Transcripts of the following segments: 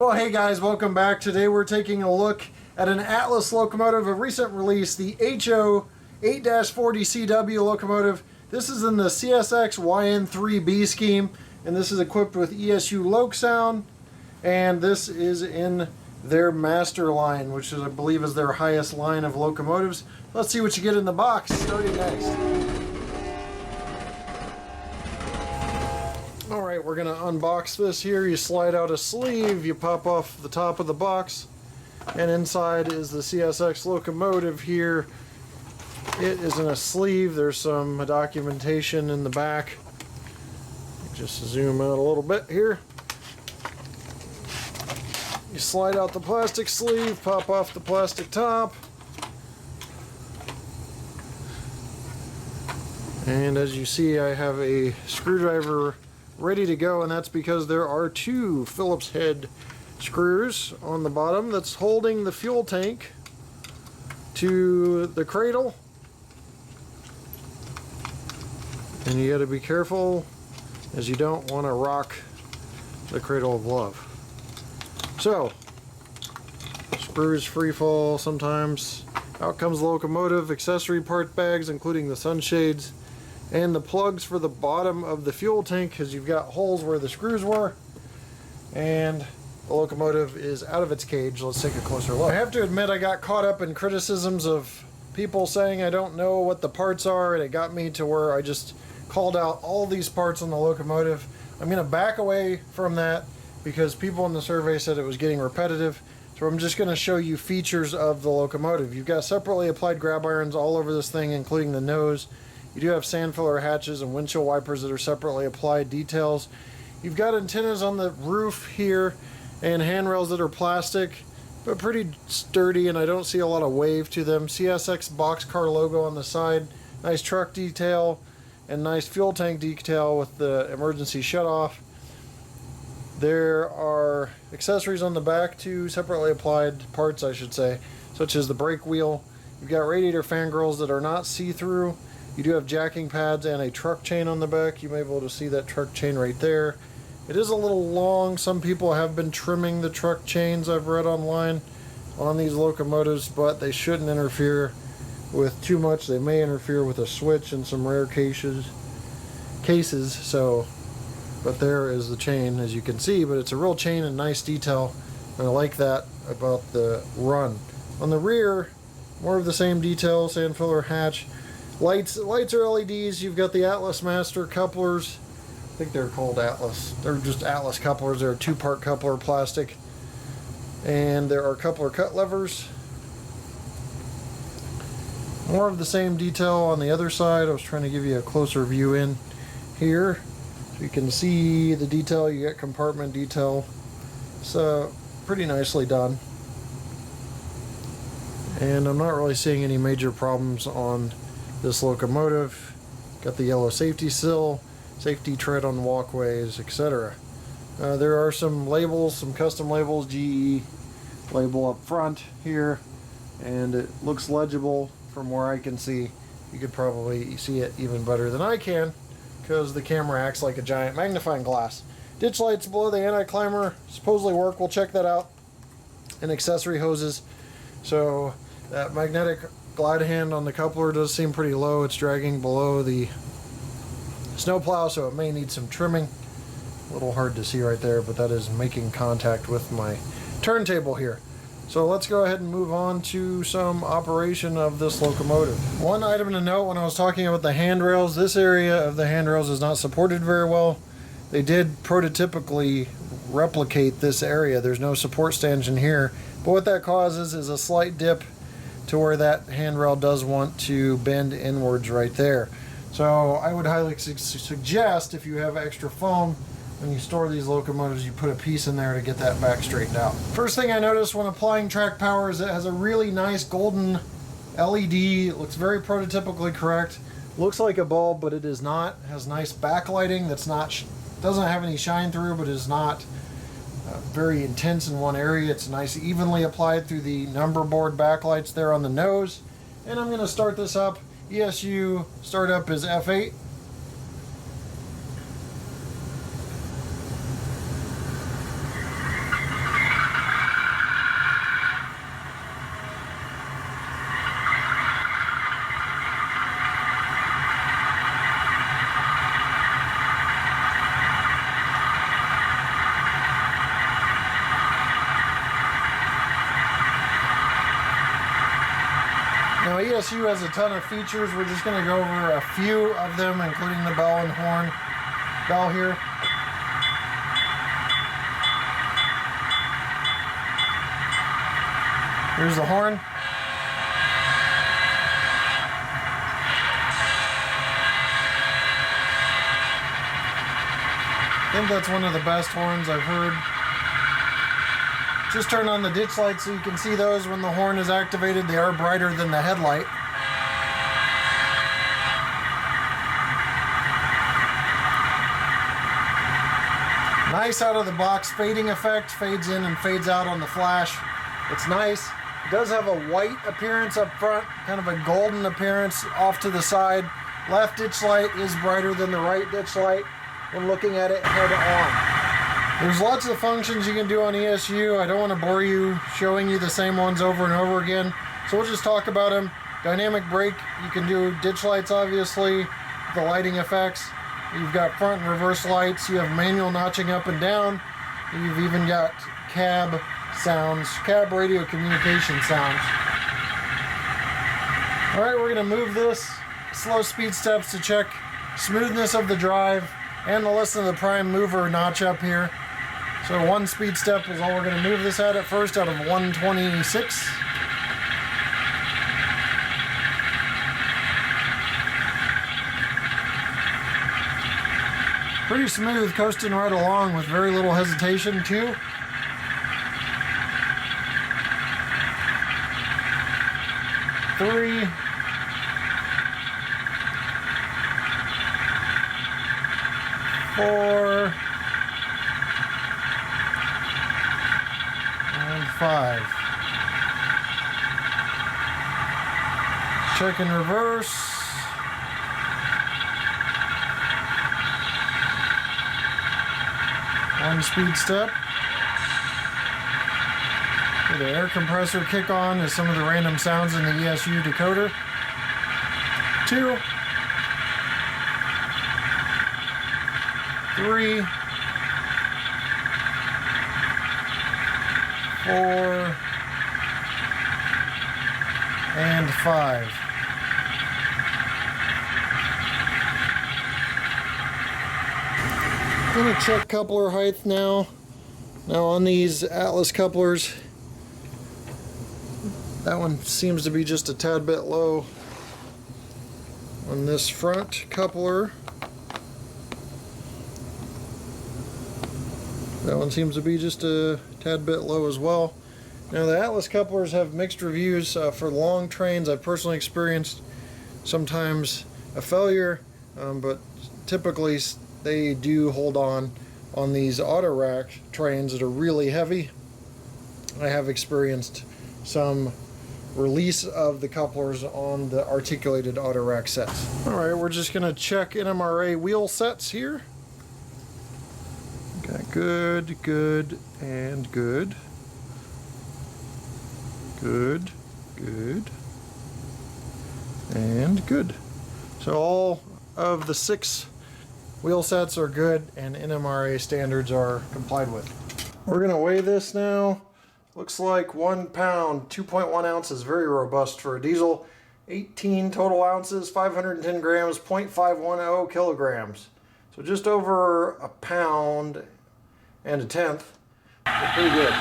Well, hey guys, welcome back. Today we're taking a look at an Atlas locomotive, a recent release, the HO 8-40CW locomotive. This is in the CSX YN3B scheme, and this is equipped with ESU LOKSound, and this is in their master line, which is, I believe, is their highest line of locomotives. Let's see what you get in the box, starting next. Alright, we're going to unbox this here. You slide out a sleeve, you pop off the top of the box, and inside is the CSX locomotive here. It is in a sleeve. There's some documentation in the back. Just zoom out a little bit here. You slide out the plastic sleeve, pop off the plastic top. And as you see, I have a screwdriver ready to go, and that's because there are two Phillips head screws on the bottom that's holding the fuel tank to the cradle. And you got to be careful, as you don't want to rock the cradle of love. So, screws free fall sometimes. Out comes the locomotive, accessory part bags including the sunshades, and the plugs for the bottom of the fuel tank, because you've got holes where the screws were, and the locomotive is out of its cage. Let's take a closer look. I have to admit, I got caught up in criticisms of people saying I don't know what the parts are, and it got me to where I just called out all these parts on the locomotive. I'm going to back away from that because people in the survey said it was getting repetitive, so I'm just going to show you features of the locomotive. You've got separately applied grab irons all over this thing, including the nose. You do have sand filler hatches and windshield wipers that are separately applied details. You've got antennas on the roof here and handrails that are plastic, but pretty sturdy, and I don't see a lot of wave to them. CSX boxcar logo on the side, nice truck detail, and nice fuel tank detail with the emergency shutoff. There are accessories on the back, two separately applied parts, I should say, such as the brake wheel. You've got radiator fan grills that are not see-through. You do have jacking pads and a truck chain on the back. You may be able to see that truck chain right there. It is a little long. Some people have been trimming the truck chains, I've read online, on these locomotives, but they shouldn't interfere with too much. They may interfere with a switch in some rare cases. But there is the chain, as you can see, but it's a real chain and nice detail, and I like that about the run. On the rear, more of the same detail, sand filler hatch. Lights are LEDs. You've got the Atlas Master couplers. I think they're called Atlas. They're just Atlas couplers. They're a two-part coupler plastic. And there are coupler cut levers. More of the same detail on the other side. I was trying to give you a closer view in here. So you can see the detail. You get compartment detail. So pretty nicely done. And I'm not really seeing any major problems on this locomotive. Got the yellow safety sill, safety tread on walkways, etc. There are some labels, some custom labels, GE label up front here, and it looks legible from where I can see. You could probably see it even better than I can because the camera acts like a giant magnifying glass. Ditch lights below the anti-climber supposedly work. We'll check that out. And accessory hoses. So that magnetic glide hand on the coupler does seem pretty low. It's dragging below the snowplow, so it may need some trimming. A little hard to see right there, but that is making contact with my turntable here. So let's go ahead and move on to some operation of this locomotive. One item to note when I was talking about the handrails, this area of the handrails is not supported very well. They did prototypically replicate this area. There's no support stanchion here, but what that causes is a slight dip to where that handrail does want to bend inwards right there. So I would highly suggest, if you have extra foam, when you store these locomotives, you put a piece in there to get that back straightened out. First thing I noticed when applying track power is it has a really nice golden LED. It looks very prototypically correct. Looks like a bulb, but it is not. It has nice backlighting that's not, doesn't have any shine through, but is not very intense in one area. It's nice evenly applied through the number board backlights there on the nose. And I'm going to start this up. ESU startup is F8. Now ESU has a ton of features. We're just going to go over a few of them, including the bell and horn. Bell here. Here's the horn. I think that's one of the best horns I've heard. Just turn on the ditch light so you can see those when the horn is activated. They are brighter than the headlight. Nice out of the box fading effect, fades in and fades out on the flash. It's nice. It does have a white appearance up front, kind of a golden appearance off to the side. Left ditch light is brighter than the right ditch light when looking at it head on. There's lots of functions you can do on ESU. I don't want to bore you showing you the same ones over and over again, so we'll just talk about them. Dynamic brake, you can do ditch lights obviously, the lighting effects. You've got front and reverse lights, you have manual notching up and down, you've even got cab sounds, cab radio communication sounds. Alright, we're going to move this, slow speed steps to check smoothness of the drive, and to listen to the prime mover notch up here. So 1 speed step is all we're going to move this at first, out of 126. Pretty smooth, coasting right along with very little hesitation too. Three. 4 and 5. Check in reverse. One speed step. The air compressor kick on is some of the random sounds in the ESU decoder. 2. 3, 4, and 5. I'm going to check coupler height now. Now on these Atlas couplers, that one seems to be just a tad bit low. On this front coupler, that one seems to be just a tad bit low as well. Now the Atlas couplers have mixed reviews. For long trains I've personally experienced sometimes a failure, but typically they do hold on these auto rack trains that are really heavy. I have experienced some release of the couplers on the articulated auto rack sets. Alright, we're just going to check NMRA wheel sets here. Got good, good, and good. Good, good, and good. So all of the 6 wheel sets are good and NMRA standards are complied with. We're going to weigh this now. Looks like 1 pound, 2.1 ounces, very robust for a diesel. 18 total ounces, 510 grams, 0.510 kilograms. So just over a pound and a tenth. Pretty good.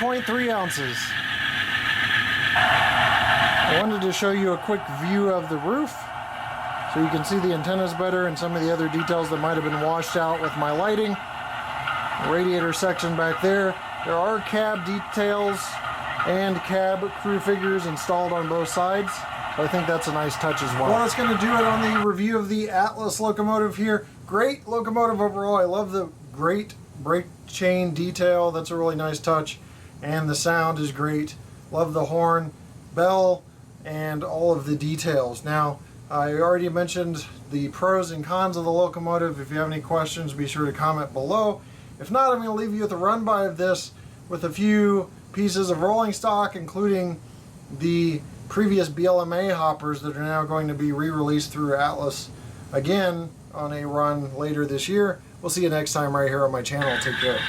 .3 ounces. I wanted to show you a quick view of the roof so you can see the antennas better and some of the other details that might have been washed out with my lighting. The radiator section back there. There are cab details and cab crew figures installed on both sides. I think that's a nice touch as well. Well, that's going to do it on the review of the Atlas locomotive here. Great locomotive overall. I love the great brake chain detail. That's a really nice touch. And the sound is great. Love the horn, bell, and all of the details. Now, I already mentioned the pros and cons of the locomotive. If you have any questions, be sure to comment below. If not, I'm going to leave you with a run-by of this with a few pieces of rolling stock, including the previous BLMA hoppers that are now going to be re-released through Atlas again on a run later this year. We'll see you next time right here on my channel. Take care.